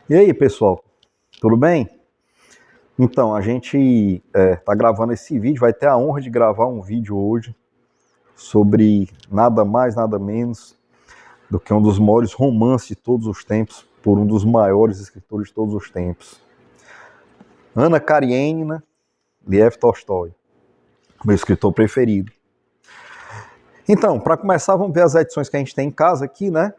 E aí, pessoal, tudo bem? Então, a gente tá gravando esse vídeo, vai ter a honra de gravar um vídeo hoje sobre nada mais, nada menos do que um dos maiores romances de todos os tempos, por um dos maiores escritores de todos os tempos. Ana Karenina, Lev Tolstói, meu escritor preferido. Então, para começar, vamos ver as edições que a gente tem em casa aqui, né?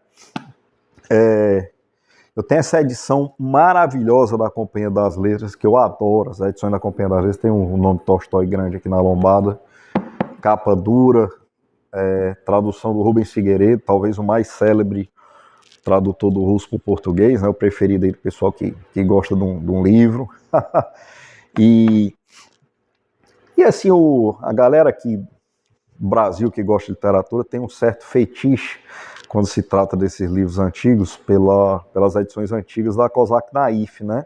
Eu tenho essa edição maravilhosa da Companhia das Letras, que eu adoro. As edições da Companhia das Letras tem um nome Tolstói grande aqui na lombada. Capa dura, tradução do Rubens Figueiredo, talvez o mais célebre tradutor do russo para o português, né? O preferido aí do pessoal que gosta de um livro. e assim, a galera aqui do Brasil que gosta de literatura tem um certo fetiche quando se trata desses livros antigos, pelas edições antigas da Kozak Naif, né?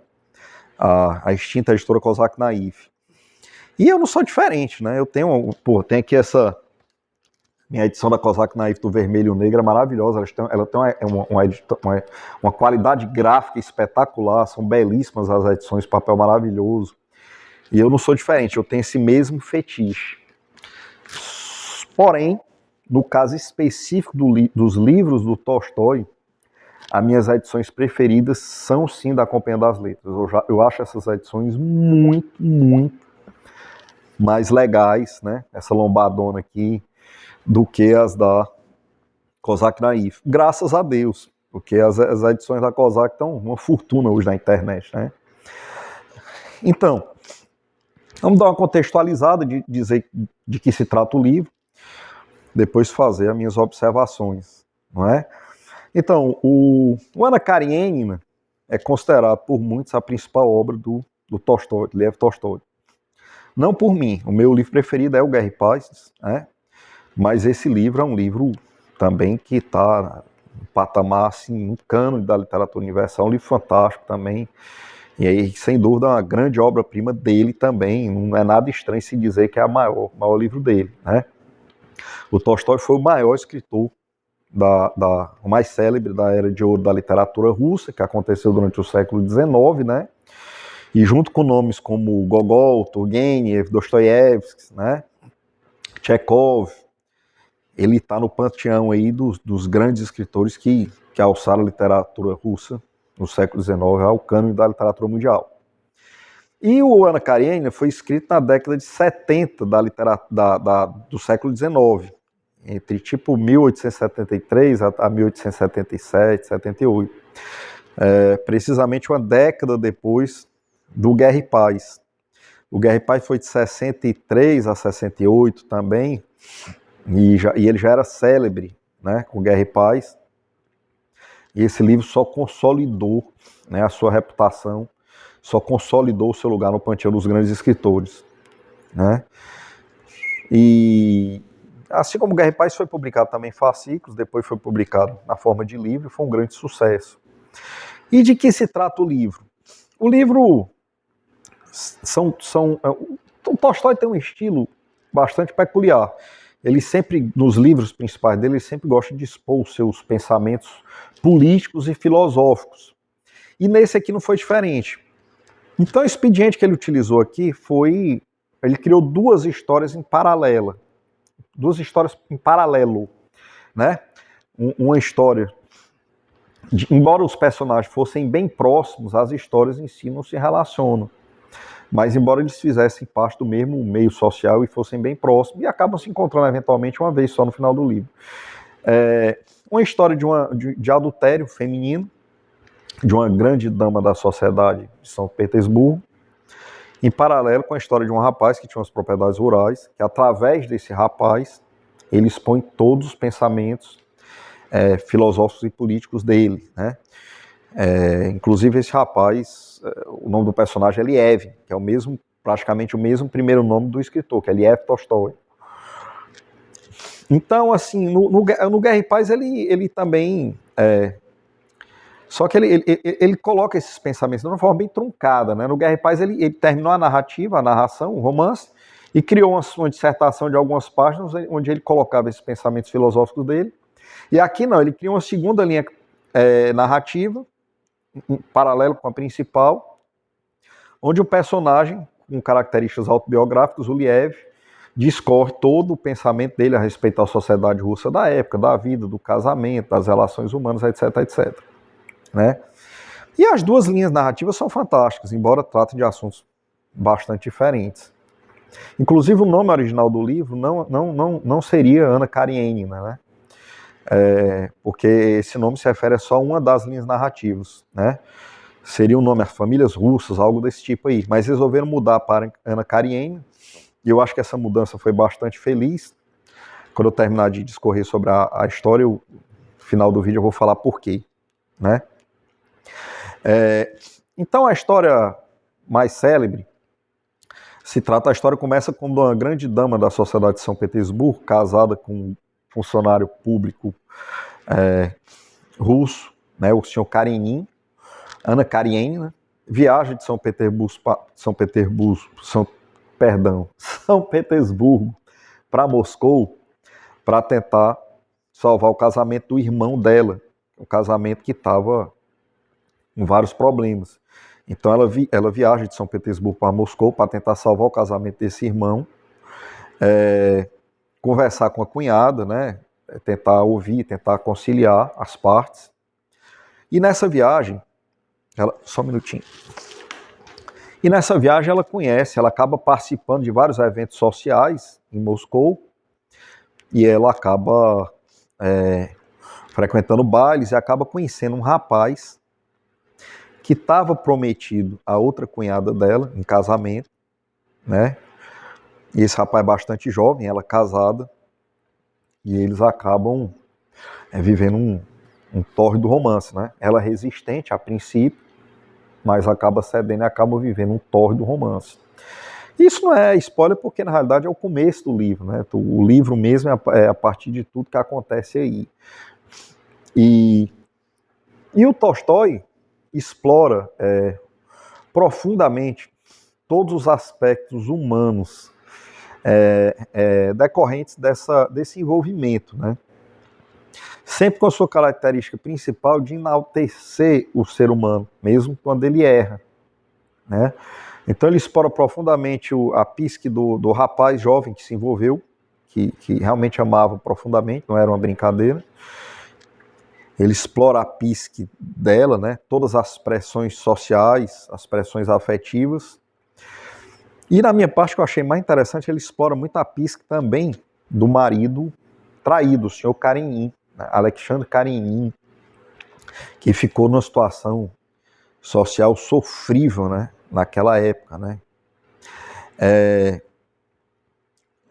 A extinta editora Kozak Naif. E eu não sou diferente, né? Eu tenho aqui essa minha edição da Kozak Naif do Vermelho e o Negro, é maravilhosa. Ela tem uma qualidade gráfica espetacular, são belíssimas as edições, papel maravilhoso. E eu não sou diferente, eu tenho esse mesmo fetiche. Porém, no caso específico dos livros do Tolstói, as minhas edições preferidas são sim da Companhia das Letras. Eu acho essas edições muito mais legais, né? Essa lombadona aqui, do que as da Kozak Naif. Graças a Deus, porque as edições da Kozak estão uma fortuna hoje na internet, né? Então, vamos dar uma contextualizada, de dizer de que se trata o livro, depois fazer as minhas observações, não é? Então, o Ana Karenina é considerado por muitos a principal obra do Tolstói, de Lev Tolstói. Não por mim, o meu livro preferido é o Guerra e Paz, né? Mas esse livro é um livro também que está no patamar, assim, no cânone da literatura universal, um livro fantástico também. E aí, sem dúvida, uma grande obra-prima dele também. Não é nada estranho se dizer que é o maior livro dele, né? O Tolstói foi o maior escritor, o mais célebre da Era de Ouro da literatura russa, que aconteceu durante o século XIX, né? E junto com nomes como Gogol, Turgenev, Dostoiévski, né? Chekhov, ele está no panteão aí dos grandes escritores que alçaram a literatura russa no século XIX ao cânone da literatura mundial. E o Ana Karenina foi escrito na década de 70 do século XIX, entre tipo 1873 a 1877, 78. Precisamente uma década depois do Guerra e Paz. O Guerra e Paz foi de 63 a 68 também, e ele já era célebre, né, com Guerra e Paz. E esse livro só consolidou, né, a sua reputação, só consolidou o seu lugar no panteão dos grandes escritores, né? E assim como Guerra e Paz foi publicado também em fascículos, depois foi publicado na forma de livro, foi um grande sucesso. E de que se trata o livro? O livro o Tolstói tem um estilo bastante peculiar. Ele sempre, nos livros principais dele, ele sempre gosta de expor os seus pensamentos políticos e filosóficos. E nesse aqui não foi diferente. Então o expediente que ele utilizou aqui foi, ele criou duas histórias em paralelo, né? Uma história, embora os personagens fossem bem próximos, as histórias em si não se relacionam. Mas embora eles fizessem parte do mesmo meio social e fossem bem próximos, e acabam se encontrando eventualmente uma vez só no final do livro. Uma história de adultério feminino, de uma grande dama da sociedade de São Petersburgo, em paralelo com a história de um rapaz que tinha umas propriedades rurais, que através desse rapaz, ele expõe todos os pensamentos filosóficos e políticos dele, né? Inclusive esse rapaz, o nome do personagem é Liev, que é praticamente o mesmo primeiro nome do escritor, que é Lev Tolstói. Então, assim, no Guerra e Paz ele também... só que ele coloca esses pensamentos de uma forma bem truncada, né? No Guerra e Paz ele terminou a narração, o romance, e criou uma dissertação de algumas páginas onde ele colocava esses pensamentos filosóficos dele. E aqui não, ele cria uma segunda linha narrativa, em paralelo com a principal, onde o personagem, com características autobiográficas, o Liev, discorre todo o pensamento dele a respeito da sociedade russa da época, da vida, do casamento, das relações humanas, etc, etc. Né? E as duas linhas narrativas são fantásticas, embora tratem de assuntos bastante diferentes. Inclusive, o nome original do livro não seria Anna Karenina, né? Porque esse nome se refere a só uma das linhas narrativas, né? Seria o nome As Famílias Russas, algo desse tipo aí. Mas resolveram mudar para Anna Karenina, e eu acho que essa mudança foi bastante feliz. Quando eu terminar de discorrer sobre a história, no final do vídeo eu vou falar por quê, né? Então a história mais célebre a história começa quando uma grande dama da sociedade de São Petersburgo, casada com um funcionário público russo, né, o senhor Karenin, Anna Karenina, viaja de São Petersburgo para Moscou para tentar salvar o casamento do irmão dela, um casamento que estava com vários problemas. Então ela viaja de São Petersburgo para Moscou para tentar salvar o casamento desse irmão, conversar com a cunhada, né, tentar ouvir, tentar conciliar as partes. E nessa viagem, só um minutinho. E nessa viagem ela acaba participando de vários eventos sociais em Moscou, e ela acaba frequentando bailes e acaba conhecendo um rapaz que estava prometido a outra cunhada dela em casamento, né? E esse rapaz é bastante jovem, ela casada, e eles acabam vivendo um tórrido romance, né? Ela é resistente a princípio, mas acaba cedendo e acaba vivendo um tórrido romance. Isso não é spoiler porque na realidade é o começo do livro, né? O livro mesmo é a partir de tudo que acontece aí. E o Tolstói explora profundamente todos os aspectos humanos decorrentes desse envolvimento, né? Sempre com a sua característica principal de enaltecer o ser humano, mesmo quando ele erra, né? Então ele explora profundamente a psique do rapaz jovem que se envolveu, que realmente amava profundamente, não era uma brincadeira. Ele explora a psique dela, né? Todas as pressões sociais, as pressões afetivas. E na minha parte, que eu achei mais interessante, ele explora muito a psique também do marido traído, o senhor Karenin, né? Alexandre Karenin, que ficou numa situação social sofrível, né? Naquela época, né?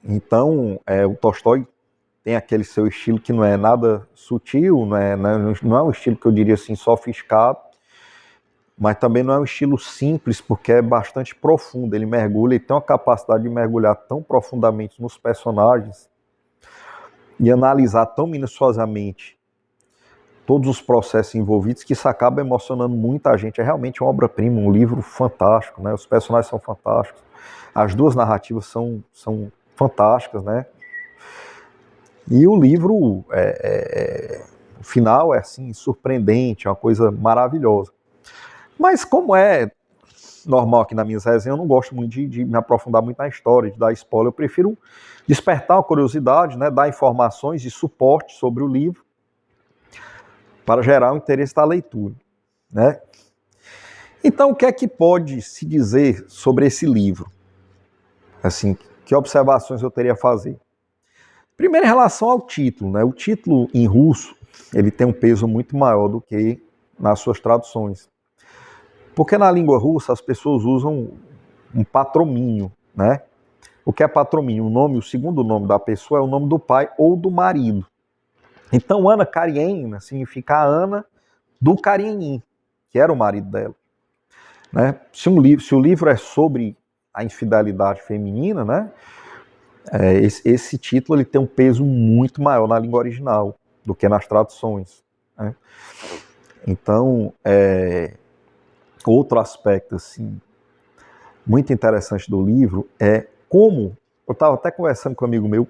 Então, o Tolstói tem aquele seu estilo que não é nada sutil, não é um estilo que eu diria assim sofisticado, mas também não é um estilo simples, porque é bastante profundo. Ele mergulha e tem uma capacidade de mergulhar tão profundamente nos personagens e analisar tão minuciosamente todos os processos envolvidos que isso acaba emocionando muita gente. É realmente uma obra-prima, um livro fantástico, né? Os personagens são fantásticos, as duas narrativas são fantásticas, né? E o livro, o final é assim, surpreendente, é uma coisa maravilhosa. Mas como é normal aqui na minha resenhas, eu não gosto muito de me aprofundar muito na história, de dar spoiler. Eu prefiro despertar a curiosidade, né, dar informações e suporte sobre o livro para gerar o interesse da leitura, né? Então, o que é que pode se dizer sobre esse livro? Assim, que observações eu teria a fazer? Primeiro, em relação ao título, né? O título em russo, ele tem um peso muito maior do que nas suas traduções. Porque na língua russa as pessoas usam um patromínio, né? O que é patromínio? O segundo nome da pessoa é o nome do pai ou do marido. Então, Anna Karenina significa a Ana do Karenin, que era o marido dela, né? Se o livro é sobre a infidelidade feminina, né? Esse título ele tem um peso muito maior na língua original do que nas traduções, né? Então, outro aspecto assim, muito interessante do livro é como, eu estava até conversando com um amigo meu,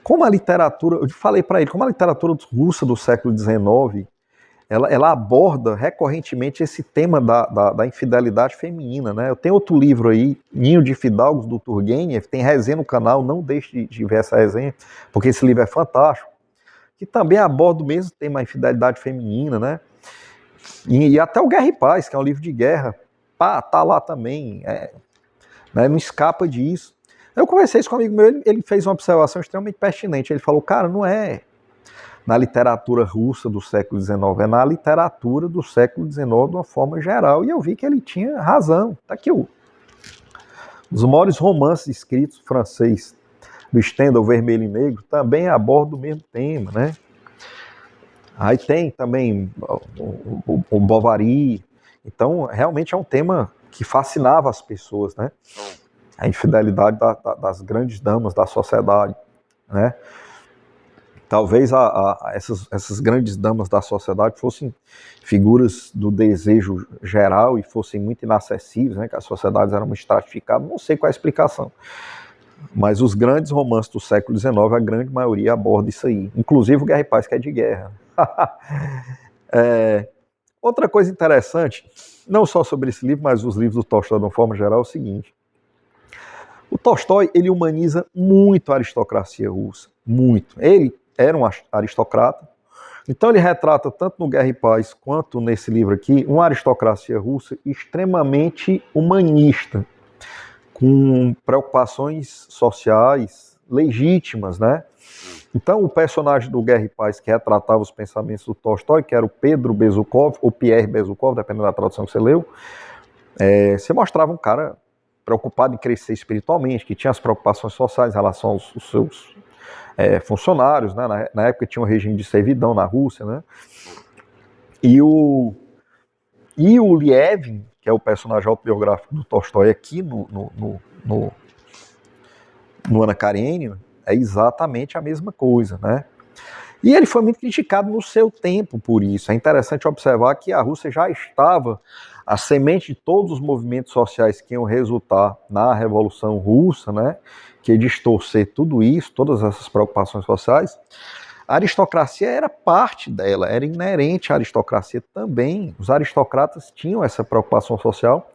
como a literatura, eu falei para ele, como a literatura russa do século XIX, ela aborda recorrentemente esse tema da infidelidade feminina, né? Eu tenho outro livro aí, Ninho de Fidalgos, do Turgenev, tem resenha no canal, não deixe de ver essa resenha, porque esse livro é fantástico, que também aborda o mesmo tema, a infidelidade feminina, né? E até o Guerra e Paz, que é um livro de guerra, tá lá também, né? Não escapa disso. Eu conversei isso com um amigo meu, ele fez uma observação extremamente pertinente, ele falou, cara, não é na literatura russa do século XIX, é na literatura do século XIX de uma forma geral. E eu vi que ele tinha razão. Está aqui os maiores romances escritos francês do Stendhal, Vermelho e Negro, também abordam o mesmo tema, né? Aí tem também o Bovary. Então, realmente é um tema que fascinava as pessoas, né? A infidelidade das grandes damas da sociedade, né? Talvez essas grandes damas da sociedade fossem figuras do desejo geral e fossem muito inacessíveis, né, que as sociedades eram muito estratificadas, não sei qual é a explicação. Mas os grandes romances do século XIX, a grande maioria aborda isso aí. Inclusive o Guerra e Paz, que é de guerra. Outra coisa interessante, não só sobre esse livro, mas os livros do Tolstói de uma forma geral, é o seguinte. O Tolstói, ele humaniza muito a aristocracia russa, muito. Ele era um aristocrata, então ele retrata tanto no Guerra e Paz quanto nesse livro aqui, uma aristocracia russa extremamente humanista, com preocupações sociais legítimas, né? Então o personagem do Guerra e Paz que retratava os pensamentos do Tolstói, que era o Pedro Bezukov, ou Pierre Bezukov, dependendo da tradução que você leu, você mostrava um cara preocupado em crescer espiritualmente, que tinha as preocupações sociais em relação aos seus funcionários, né? Na época tinha um regime de servidão na Rússia, né? E o Lievin, que é o personagem autobiográfico do Tolstói aqui no Ana Karenina, é exatamente a mesma coisa, né? E ele foi muito criticado no seu tempo por isso. É interessante observar que a Rússia já estava a semente de todos os movimentos sociais que iam resultar na Revolução Russa, né? Que ia distorcer tudo isso, todas essas preocupações sociais. A aristocracia era parte dela, era inerente à aristocracia também. Os aristocratas tinham essa preocupação social.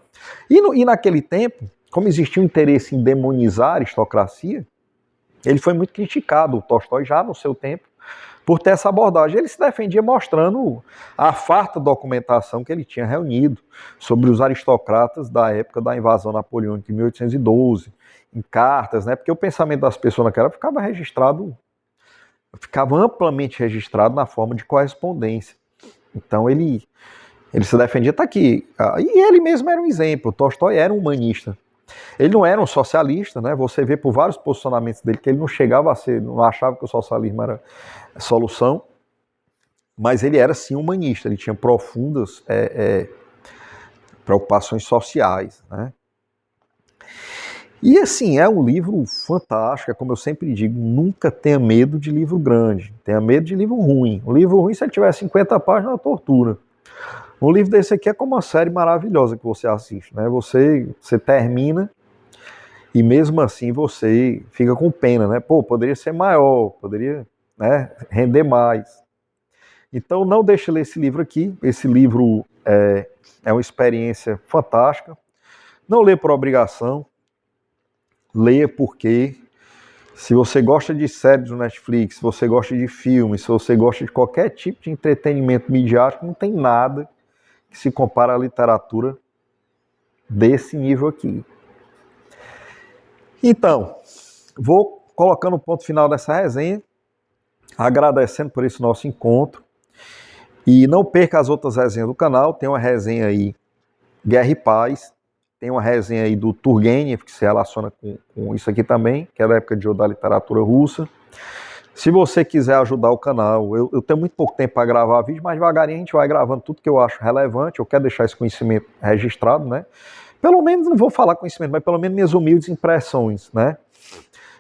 E naquele tempo, como existia um interesse em demonizar a aristocracia, ele foi muito criticado, o Tolstói já no seu tempo, por ter essa abordagem. Ele se defendia mostrando a farta documentação que ele tinha reunido sobre os aristocratas da época da invasão napoleônica em 1812, em cartas, né? Porque o pensamento das pessoas naquela época ficava amplamente registrado na forma de correspondência. Então ele se defendia, tá aqui. E ele mesmo era um exemplo, o Tolstói era um humanista. Ele não era um socialista, né? Você vê por vários posicionamentos dele que ele não chegava a ser, não achava que o socialismo era a solução, mas ele era sim humanista, ele tinha profundas preocupações sociais, né? E assim, é um livro fantástico, como eu sempre digo, nunca tenha medo de livro grande, tenha medo de livro ruim. Um livro ruim, se ele tiver 50 páginas, é uma tortura. Um livro desse aqui é como uma série maravilhosa que você assiste, né? Você termina e mesmo assim você fica com pena, né? Pô, poderia ser maior, poderia, né, render mais. Então não deixe de ler esse livro aqui. Esse livro é uma experiência fantástica. Não lê por obrigação, leia porque se você gosta de séries do Netflix, se você gosta de filmes, se você gosta de qualquer tipo de entretenimento midiático, não tem nada que se compara à literatura desse nível aqui. Então, vou colocando o ponto final dessa resenha, agradecendo por esse nosso encontro. E não perca as outras resenhas do canal, tem uma resenha aí, Guerra e Paz, tem uma resenha aí do Turgenev, que se relaciona com isso aqui também, que é da época de ouro da literatura russa. Se você quiser ajudar o canal, eu tenho muito pouco tempo para gravar vídeo, mas devagarinho a gente vai gravando tudo que eu acho relevante, eu quero deixar esse conhecimento registrado, né? Pelo menos, não vou falar conhecimento, mas pelo menos minhas humildes impressões, né?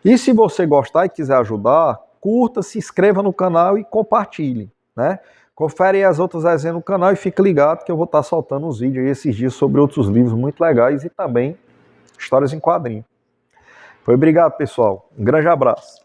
E se você gostar e quiser ajudar, curta, se inscreva no canal e compartilhe, né? Confere as outras resenhas no canal e fique ligado que eu vou estar soltando uns vídeos aí esses dias sobre outros livros muito legais e também histórias em quadrinhos. Obrigado, pessoal. Um grande abraço.